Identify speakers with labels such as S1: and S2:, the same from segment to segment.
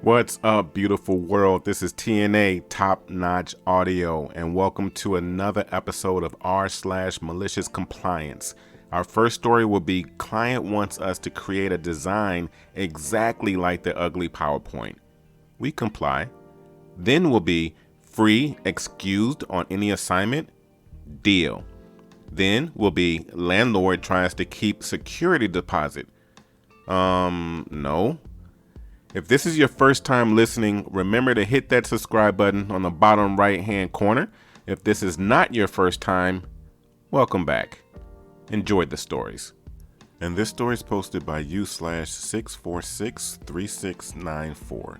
S1: What's up, beautiful world? This is TNA Top Notch Audio, and welcome to another episode of r/slash malicious compliance. Our first story will be client wants us to create a design exactly like the ugly PowerPoint. We comply. Then will be free excused on any assignment. Deal. Then will be landlord tries to keep security deposit. No. If this is your first time listening, remember to hit that subscribe button on the bottom right hand corner. If this is not your first time, welcome back. Enjoy the stories. And this story is posted by u/6463694.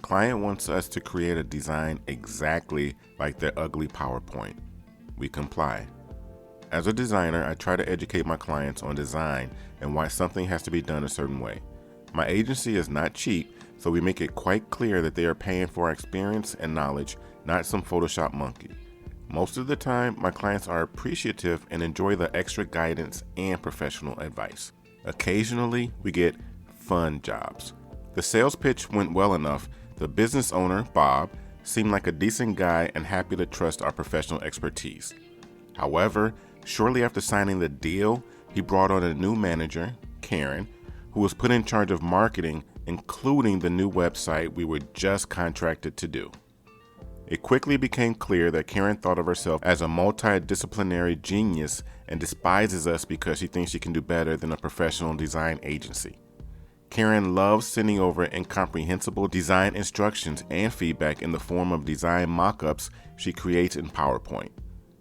S1: Client wants us to create a design exactly like their ugly PowerPoint. We comply. As a designer, I try to educate my clients on design and why something has to be done a certain way. My agency is not cheap, so we make it quite clear that they are paying for our experience and knowledge, not some Photoshop monkey. Most of the time, my clients are appreciative and enjoy the extra guidance and professional advice. Occasionally, we get fun jobs. The sales pitch went well enough. The business owner, Bob, seemed like a decent guy and happy to trust our professional expertise. However, shortly after signing the deal, he brought on a new manager, Karen, who was put in charge of marketing, including the new website we were just contracted to do. It quickly became clear that Karen thought of herself as a multidisciplinary genius and despises us because she thinks she can do better than a professional design agency. Karen loves sending over incomprehensible design instructions and feedback in the form of design mock-ups she creates in PowerPoint.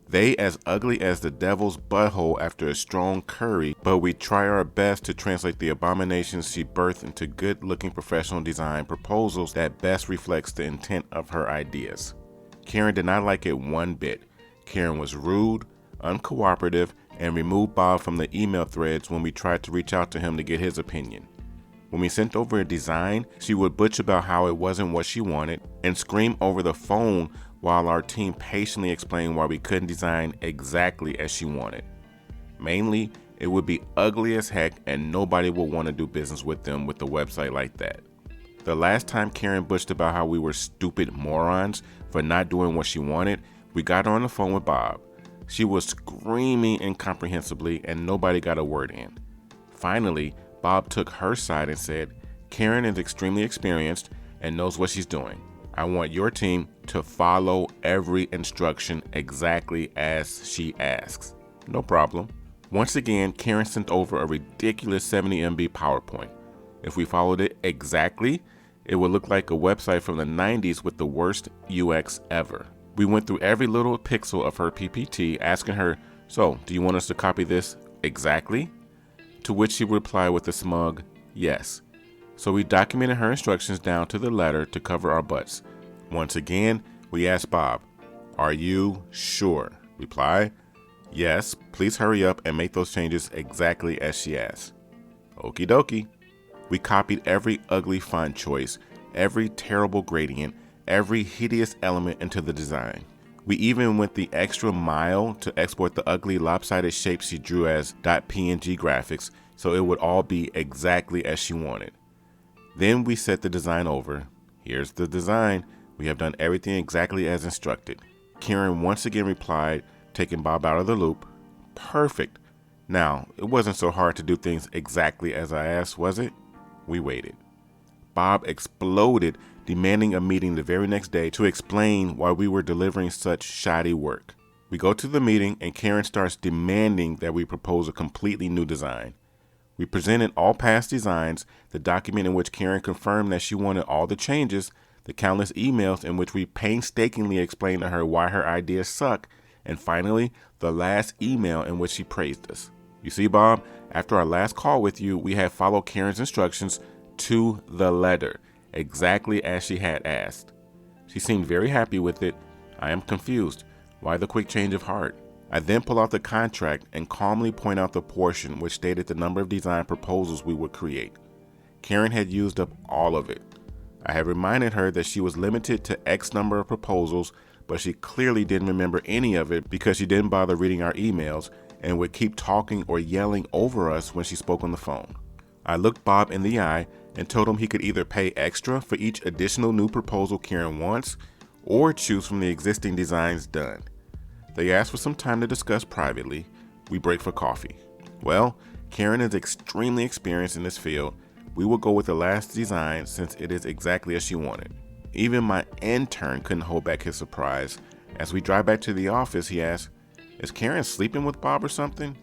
S1: They as ugly as the devil's butthole after a strong curry, but we try our best to translate the abominations she birthed into good-looking professional design proposals that best reflects the intent of her ideas. Karen did not like it one bit. Karen was rude, uncooperative, and removed Bob from the email threads when we tried to reach out to him to get his opinion. When we sent over a design, she would bitch about how it wasn't what she wanted and scream over the phone while our team patiently explained why we couldn't design exactly as she wanted. Mainly, it would be ugly as heck and nobody would want to do business with them with a website like that. The last time Karen bitched about how we were stupid morons for not doing what she wanted, we got her on the phone with Bob. She was screaming incomprehensibly and nobody got a word in. Finally, Bob took her side and said, "Karen is extremely experienced and knows what she's doing. I want your team to follow every instruction exactly as she asks." No problem. Once again, Karen sent over a ridiculous 70 MB PowerPoint. If we followed it exactly, it would look like a website from the 90s with the worst UX ever. We went through every little pixel of her PPT asking her, "So, do you want us to copy this exactly?" To which she would reply with a smug, "Yes." So we documented her instructions down to the letter to cover our butts. Once again, we asked Bob, "Are you sure?" Reply, "Yes, please hurry up and make those changes exactly as she asked." Okie dokie. We copied every ugly font choice, every terrible gradient, every hideous element into the design. We even went the extra mile to export the ugly lopsided shapes she drew as .png graphics so it would all be exactly as she wanted. Then we set the design over. Here's the design. We have done everything exactly as instructed. Karen once again replied, taking Bob out of the loop, "Perfect. Now, it wasn't so hard to do things exactly as I asked, was it?" We waited. Bob exploded, demanding a meeting the very next day to explain why we were delivering such shoddy work. We go to the meeting and Karen starts demanding that we propose a completely new design. We presented all past designs, the document in which Karen confirmed that she wanted all the changes, the countless emails in which we painstakingly explained to her why her ideas suck, and finally, the last email in which she praised us. You see, Bob, after our last call with you, we had followed Karen's instructions to the letter, exactly as she had asked. She seemed very happy with it. I am confused. Why the quick change of heart? I then pull out the contract and calmly point out the portion which stated the number of design proposals we would create. Karen had used up all of it. I had reminded her that she was limited to X number of proposals, but she clearly didn't remember any of it because she didn't bother reading our emails and would keep talking or yelling over us when she spoke on the phone. I looked Bob in the eye and told him he could either pay extra for each additional new proposal Karen wants or choose from the existing designs done. They asked for some time to discuss privately. We break for coffee. Well, Karen is extremely experienced in this field. We will go with the last design since it is exactly as she wanted. Even my intern couldn't hold back his surprise. As we drive back to the office, he asks, "Is Karen sleeping with Bob or something?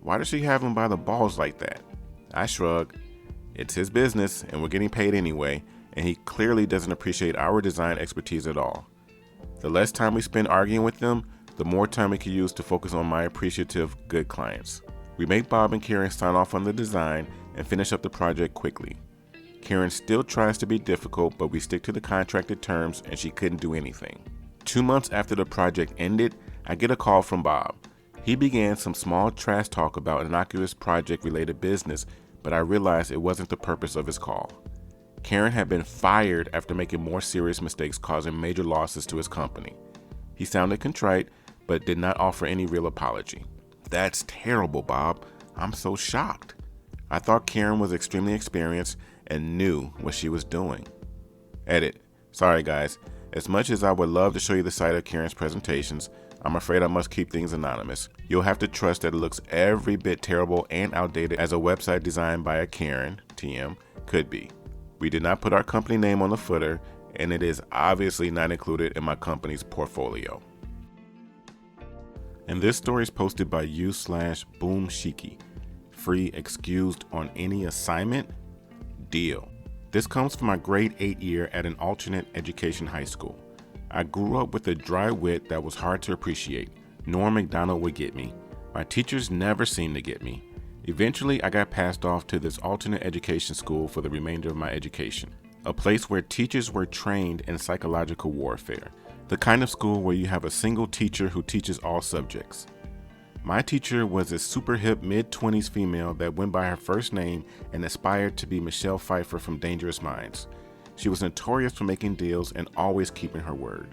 S1: Why does she have him by the balls like that?" I shrug. It's his business and we're getting paid anyway, and he clearly doesn't appreciate our design expertise at all. The less time we spend arguing with them, the more time we can use to focus on my appreciative, good clients. We make Bob and Karen sign off on the design and finish up the project quickly. Karen still tries to be difficult, but we stick to the contracted terms and she couldn't do anything. 2 months after the project ended, I get a call from Bob. He began some small trash talk about innocuous project-related business, but I realized it wasn't the purpose of his call. Karen had been fired after making more serious mistakes causing major losses to his company. He sounded contrite, but did not offer any real apology. "That's terrible, Bob. I'm so shocked." I thought Karen was extremely experienced and knew what she was doing. Edit. Sorry guys, as much as I would love to show you the site of Karen's presentations, I'm afraid I must keep things anonymous. You'll have to trust that it looks every bit terrible and outdated as a website designed by a Karen, TM, could be. We did not put our company name on the footer, and it is obviously not included in my company's portfolio. And this story is posted by u/boomshiki. Free excused on any assignment? Deal. This comes from my grade 8 year at an alternate education high school. I grew up with a dry wit that was hard to appreciate. Norm Macdonald would get me. My teachers never seemed to get me. Eventually, I got passed off to this alternate education school for the remainder of my education, a place where teachers were trained in psychological warfare, the kind of school where you have a single teacher who teaches all subjects. My teacher was a super hip mid-20s female that went by her first name and aspired to be Michelle Pfeiffer from Dangerous Minds. She was notorious for making deals and always keeping her word.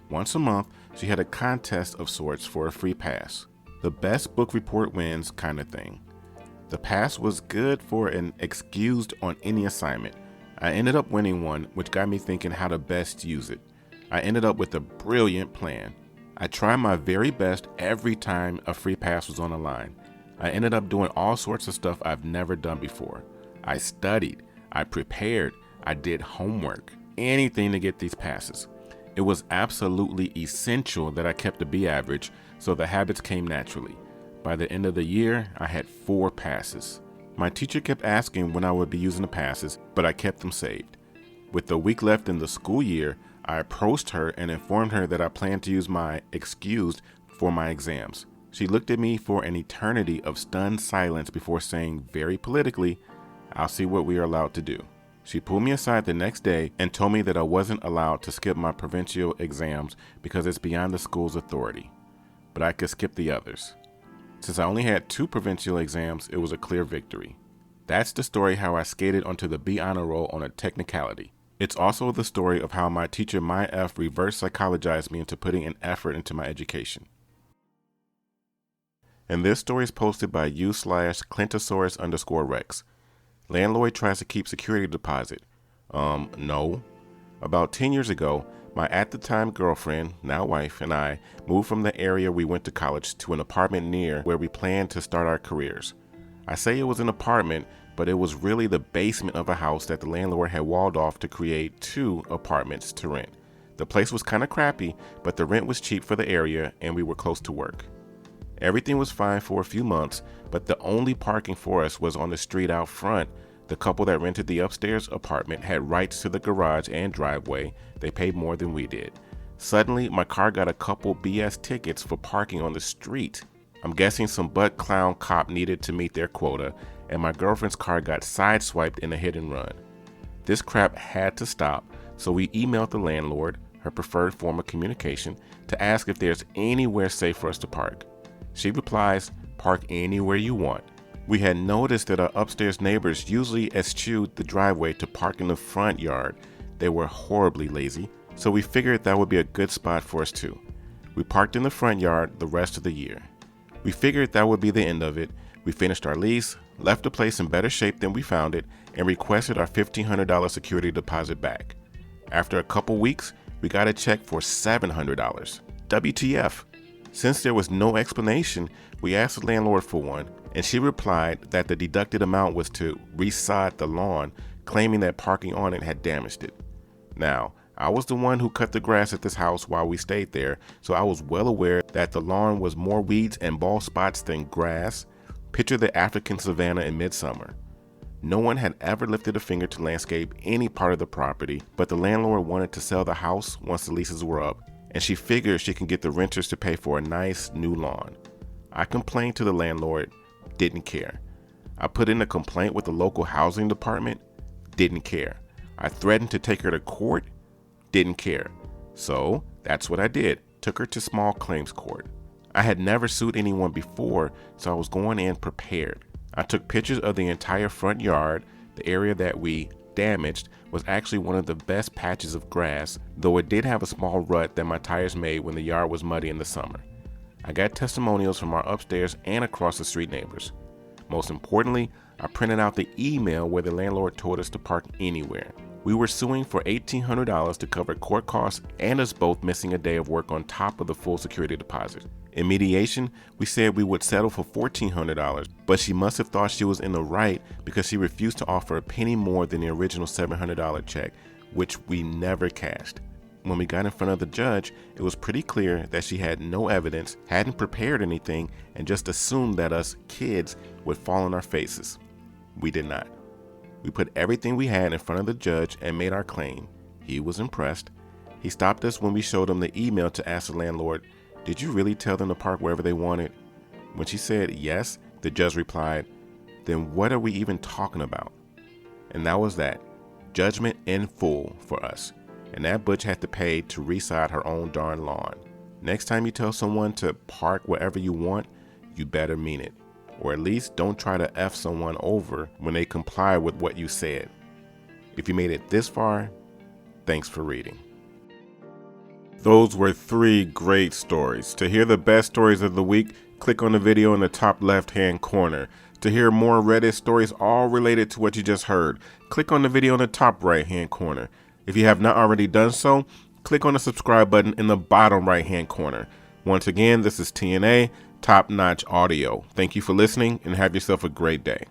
S1: Once a month, she had a contest of sorts for a free pass. The best book report wins kind of thing. The pass was good for an excused on any assignment. I ended up winning one, which got me thinking how to best use it. I ended up with a brilliant plan. I tried my very best every time a free pass was on the line. I ended up doing all sorts of stuff I've never done before. I studied, I prepared, I did homework, anything to get these passes. It was absolutely essential that I kept a B average, so the habits came naturally. By the end of the year, I had 4 passes. My teacher kept asking when I would be using the passes, but I kept them saved. With a week left in the school year, I approached her and informed her that I planned to use my excused for my exams. She looked at me for an eternity of stunned silence before saying very politically, "I'll see what we are allowed to do." She pulled me aside the next day and told me that I wasn't allowed to skip my provincial exams because it's beyond the school's authority, but I could skip the others. Since I only had 2 provincial exams, it was a clear victory. That's the story how I skated onto the B honor roll on a technicality. It's also the story of how my teacher, my F, reverse psychologized me into putting an effort into my education. And this story is posted by u/Clintosaurus_Rex. Landlord tries to keep security deposit. No. About 10 years ago, my at-the-time girlfriend, now wife, and I moved from the area we went to college to an apartment near where we planned to start our careers. I say it was an apartment, but it was really the basement of a house that the landlord had walled off to create 2 apartments to rent. The place was kind of crappy, but the rent was cheap for the area and we were close to work. Everything was fine for a few months, but the only parking for us was on the street out front. The couple that rented the upstairs apartment had rights to the garage and driveway. They paid more than we did. Suddenly, my car got a couple BS tickets for parking on the street. I'm guessing some butt clown cop needed to meet their quota, and my girlfriend's car got sideswiped in a hit and run. This crap had to stop, so we emailed the landlord, her preferred form of communication, to ask if there's anywhere safe for us to park. She replies, "Park anywhere you want." We had noticed that our upstairs neighbors usually eschewed the driveway to park in the front yard. They were horribly lazy, so we figured that would be a good spot for us too. We parked in the front yard the rest of the year. We figured that would be the end of it. We finished our lease, left the place in better shape than we found it, and requested our $1,500 security deposit back. After a couple weeks, we got a check for $700. WTF? Since there was no explanation, we asked the landlord for one, and she replied that the deducted amount was to resod the lawn, claiming that parking on it had damaged it. Now, I was the one who cut the grass at this house while we stayed there, so I was well aware that the lawn was more weeds and bald spots than grass. Picture the African savanna in midsummer. No one had ever lifted a finger to landscape any part of the property, but the landlord wanted to sell the house once the leases were up, and she figured she can get the renters to pay for a nice new lawn. I complained to the landlord, didn't care. I put in a complaint with the local housing department, didn't care. I threatened to take her to court, didn't care. So that's what I did, took her to small claims court. I had never sued anyone before, so I was going in prepared. I took pictures of the entire front yard. The area that we damaged was actually one of the best patches of grass, though it did have a small rut that my tires made when the yard was muddy in the summer. I got testimonials from our upstairs and across the street neighbors. Most importantly, I printed out the email where the landlord told us to park anywhere. We were suing for $1,800 to cover court costs and us both missing a day of work on top of the full security deposit. In mediation, we said we would settle for $1,400, but she must have thought she was in the right because she refused to offer a penny more than the original $700 check, which we never cashed. When we got in front of the judge, it was pretty clear that she had no evidence, hadn't prepared anything, and just assumed that us kids would fall on our faces. We did not. We put everything we had in front of the judge and made our claim. He was impressed. He stopped us when we showed him the email to ask the landlord, "Did you really tell them to park wherever they wanted?" When she said yes, the judge replied, "Then what are we even talking about?" And that was that. Judgment in full for us. And that butch had to pay to reside her own darn lawn. Next time you tell someone to park wherever you want, you better mean it. Or at least don't try to F someone over when they comply with what you said. If you made it this far, thanks for reading. Those were 3 great stories. To hear the best stories of the week, click on the video in the top left-hand corner. To hear more Reddit stories all related to what you just heard, click on the video in the top right-hand corner. If you have not already done so, click on the subscribe button in the bottom right-hand corner. Once again, this is TNA, Top Notch Audio. Thank you for listening and have yourself a great day.